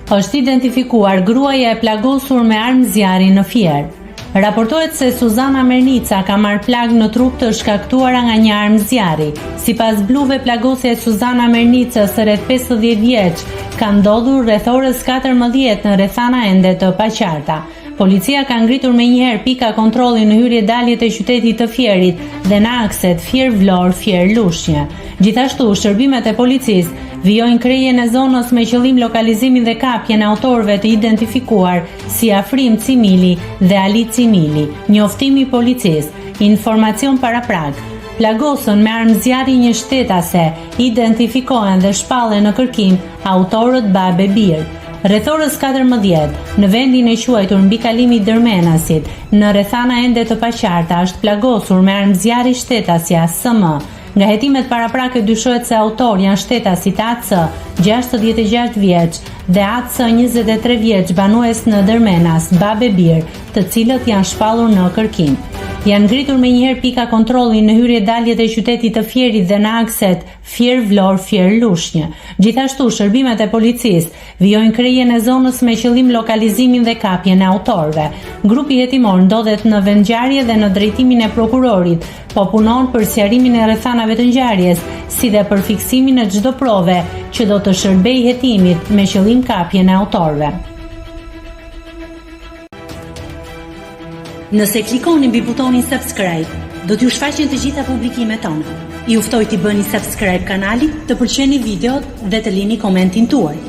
Është identifikuar gruaja e plagosur me armë zjarri në Fier. Raportohet se Suzana Mernica ka marrë plagë në trup të shkaktuara nga një armë zjarri. Sipas bluve, plagosja e Suzana Mernicës, rreth 50 vjeç, ka ndodhur rreth orës 14 në rrethana ende të paqarta. Policia ka ngritur menjëherë pika kontrolli në hyrje-dalje të qytetit të Fierit dhe në akset Fier-Vlorë, Fier-Lushnjë. Gjithashtu, shërbimet e policisë vijojnë krejjen e zonës me qëllim lokalizimin dhe kapjen e autorëve të identifikuar si Afrim Cimili dhe Ali Cimili. Njoftimi i policisë, informacion paraprak. Plagosën me armë zjarri një shtetase, identifikohen dhe shpallen në kërkim autorët Babe Bir. Rreth orës 14, në vendin e quajtur mbi kalimit Dërmenasit, në rrethana ende të paqarta, është plagosur me armë zjarri shtetasja SM. Nga hetimet paraprake dyshohet se autor janë shtetasit AC, 66 vjeç, dhe AC 23 vjeç, banues në Dërmenas, Babe Bir, të cilët janë shpallur në kërkim. Janë ngritur menjëherë pika kontrolli në hyrje-dalje të qytetit të Fierit dhe në akset Fier-Vlorë, Fier-Lushnjë. Gjithashtu, shërbimet e policisë vijojnë krejjen e zonës me qëllim lokalizimin dhe kapjen e autorëve. Grupi hetimor ndodhet në vendngjarje dhe në drejtimin e prokurorit, po punon për sqarimin e rrethanave të ngjarjes, si dhe për fiksimin e çdo prove që do të shërbejë hetimit me qëllim kapjen e autorëve. Nëse klikoni mbi butonin subscribe, do t'ju shfaqen të gjitha publikimet tona. Ju ftoj t'i bëni subscribe kanalit, të pëlqeni videot dhe të lini komentin tuaj.